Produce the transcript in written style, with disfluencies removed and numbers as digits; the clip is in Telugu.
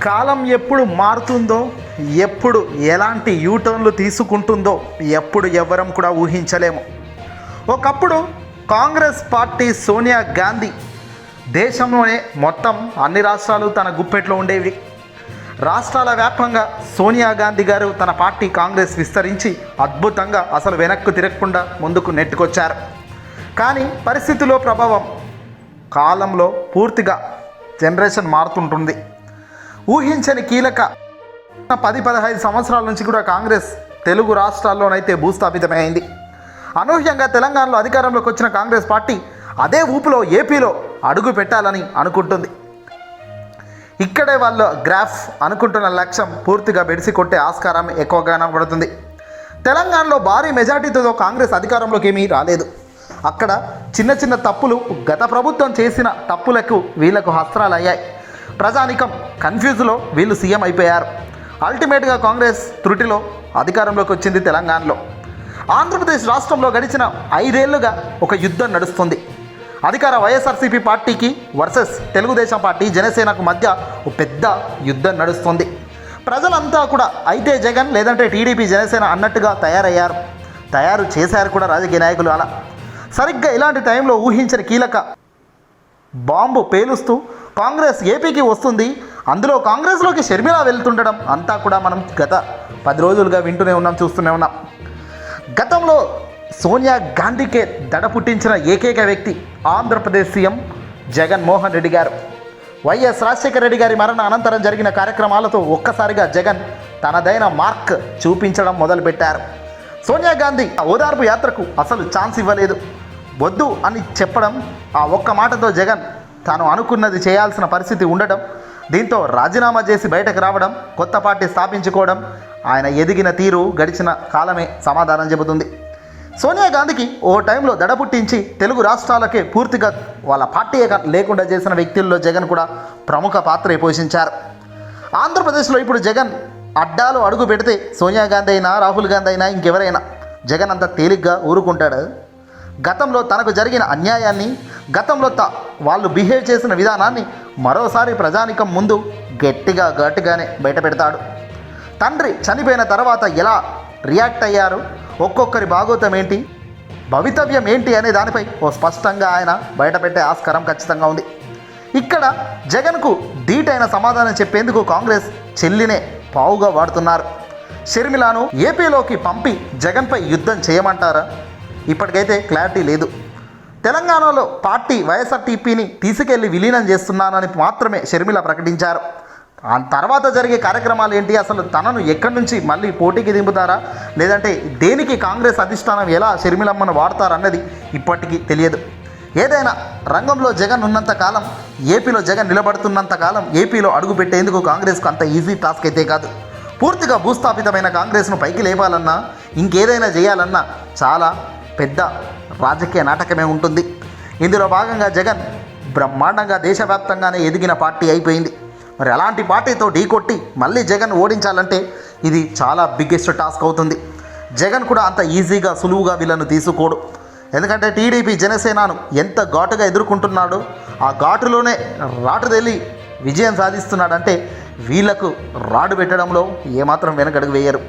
కాలం ఎప్పుడు మారుతుందో, ఎప్పుడు ఎలాంటి యూటర్న్లు తీసుకుంటుందో ఎప్పుడు ఎవ్వరం కూడా ఊహించలేము. ఒకప్పుడు కాంగ్రెస్ పార్టీ సోనియా గాంధీ దేశంలోనే మొత్తం అన్ని రాష్ట్రాలు తన గుప్పెట్లో ఉండేవి. రాష్ట్రాల వ్యాప్తంగా సోనియా గాంధీ గారు తన పార్టీ కాంగ్రెస్ విస్తరించి అద్భుతంగా అసలు వెనక్కు తిరగకుండా ముందుకు నెట్టుకొచ్చారు. కానీ పరిస్థితుల్లో ప్రభావం కాలంలో పూర్తిగా జనరేషన్ మారుతుంటుంది. ఊహించని కీలక 10-15 సంవత్సరాల నుంచి కూడా కాంగ్రెస్ తెలుగు రాష్ట్రాల్లోనైతే భూస్థాపితమైంది. అనూహ్యంగా తెలంగాణలో అధికారంలోకి వచ్చిన కాంగ్రెస్ పార్టీ అదే ఊపులో ఏపీలో అడుగు పెట్టాలని అనుకుంటుంది. ఇక్కడే వాళ్ళ గ్రాఫ్ అనుకుంటున్న లక్ష్యం పూర్తిగా బెడిసి కొట్టే ఆస్కారం ఎక్కువగా కనబడుతుంది. తెలంగాణలో భారీ మెజార్టీతో కాంగ్రెస్ అధికారంలోకి ఏమీ రాలేదు. అక్కడ చిన్న చిన్న తప్పులు, గత ప్రభుత్వం చేసిన తప్పులకు వీళ్లకు హస్త్రాలు అయ్యాయి. ప్రజానికం కన్ఫ్యూజ్లో వీళ్ళు సీఎం అయిపోయారు. అల్టిమేట్గా కాంగ్రెస్ త్రుటిలో అధికారంలోకి వచ్చింది తెలంగాణలో. ఆంధ్రప్రదేశ్ రాష్ట్రంలో గడిచిన 5 ఏళ్లుగా ఒక యుద్ధం నడుస్తుంది. అధికార వైఎస్ఆర్సీపీ పార్టీకి వర్సెస్ తెలుగుదేశం పార్టీ, జనసేనకు మధ్య ఒక పెద్ద యుద్ధం నడుస్తుంది. ప్రజలంతా కూడా అయితే జగన్ లేదంటే టీడీపీ, జనసేన అన్నట్టుగా తయారు చేశారు కూడా రాజకీయ నాయకులు. అలా సరిగ్గా ఇలాంటి టైంలో ఊహించని కీలక బాంబు పేలుస్తూ కాంగ్రెస్ ఏపీకి వస్తుంది. అందులో కాంగ్రెస్లోకి షర్మిల వెళ్తుండడం అంతా కూడా మనం గత 10 రోజులుగా వింటూనే ఉన్నాం, చూస్తూనే ఉన్నాం. గతంలో సోనియా గాంధీకే దడ పుట్టించిన ఏకైక వ్యక్తి ఆంధ్రప్రదేశ్ సీఎం జగన్మోహన్ రెడ్డి గారు. వైఎస్ రాజశేఖర రెడ్డి గారి మరణ అనంతరం జరిగిన కార్యక్రమాలతో ఒక్కసారిగా జగన్ తనదైన మార్క్ చూపించడం మొదలుపెట్టారు. సోనియా గాంధీ ఓదార్పు యాత్రకు అసలు ఛాన్స్ ఇవ్వలేదు. వద్దు అని చెప్పడం, ఆ ఒక్క మాటతో జగన్ తాను అనుకున్నది చేయాల్సిన పరిస్థితి ఉండడం, దీంతో రాజీనామా చేసి బయటకు రావడం, కొత్త పార్టీ స్థాపించుకోవడం, ఆయన ఎదిగిన తీరు గడిచిన కాలమే సమాధానం చెబుతుంది. సోనియా గాంధీకి ఓ టైంలో దడ పుట్టించి తెలుగు రాష్ట్రాలకే పూర్తిగా వాళ్ళ పార్టీ లేకుండా చేసిన వ్యక్తుల్లో జగన్ కూడా ప్రముఖ పాత్ర పోషించారు. ఆంధ్రప్రదేశ్లో ఇప్పుడు జగన్ అడ్డాలు అడుగు పెడితే సోనియా గాంధీ అయినా, రాహుల్ గాంధీ అయినా, ఇంకెవరైనా జగన్ అంత తేలిగ్గా ఊరుకుంటాడు? గతంలో తనకు జరిగిన అన్యాయాన్ని, గతంలో వాళ్ళు బిహేవ్ చేసిన విధానాన్ని మరోసారి ప్రజానికం ముందు ఘాటుగానే బయట పెడతాడు. తండ్రి చనిపోయిన తర్వాత ఎలా రియాక్ట్ అయ్యారు, ఒక్కొక్కరి భాగోతం ఏంటి, భవితవ్యం ఏంటి అనే దానిపై ఓ స్పష్టంగా ఆయన బయటపెట్టే ఆస్కారం ఖచ్చితంగా ఉంది. ఇక్కడ జగన్కు ధీటైన సమాధానం చెప్పేందుకు కాంగ్రెస్ చెల్లినే పావుగా వాడుతున్నారు. షర్మిలను ఏపీలోకి పంపి జగన్పై యుద్ధం చేయమంటారా? ఇప్పటికైతే క్లారిటీ లేదు. తెలంగాణలో పార్టీ వైఎస్ఆర్టీపీని తీసుకెళ్లి విలీనం చేస్తున్నానని మాత్రమే షర్మిల ప్రకటించారు. ఆ తర్వాత జరిగే కార్యక్రమాలు ఏంటి, అసలు తనను ఎక్కడి నుంచి మళ్ళీ పోటీకి దింపుతారా, లేదంటే దేనికి కాంగ్రెస్ అధిష్టానం ఎలా షర్మిలమ్మను వాడతారన్నది ఇప్పటికీ తెలియదు. ఏదైనా రంగంలో జగన్ ఉన్నంత కాలం, ఏపీలో జగన్ నిలబడుతున్నంత కాలం ఏపీలో అడుగు పెట్టేందుకు కాంగ్రెస్కు అంత ఈజీ టాస్క్ అయితే కాదు. పూర్తిగా భూస్థాపితమైన కాంగ్రెస్ను పైకి లేపాలన్నా, ఇంకేదైనా చేయాలన్నా చాలా పెద్ద రాజకీయ నాటకమే ఉంటుంది. ఇందులో భాగంగా జగన్ బ్రహ్మాండంగా దేశవ్యాప్తంగానే ఎదిగిన పార్టీ అయిపోయింది. మరి అలాంటి పార్టీతో ఢీకొట్టి మళ్ళీ జగన్ ఓడించాలంటే ఇది చాలా బిగ్గెస్ట్ టాస్క్ అవుతుంది. జగన్ కూడా అంత ఈజీగా సులువుగా వీళ్ళను తీసుకోడు. ఎందుకంటే టీడీపీ, జనసేనను ఎంత ఘాటుగా ఎదుర్కొంటున్నాడో ఆ ఘాటులోనే రాటుదెల్లి విజయం సాధిస్తున్నాడంటే వీళ్లకు రాడు పెట్టడంలో ఏమాత్రం వెనకడుగు వేయరు.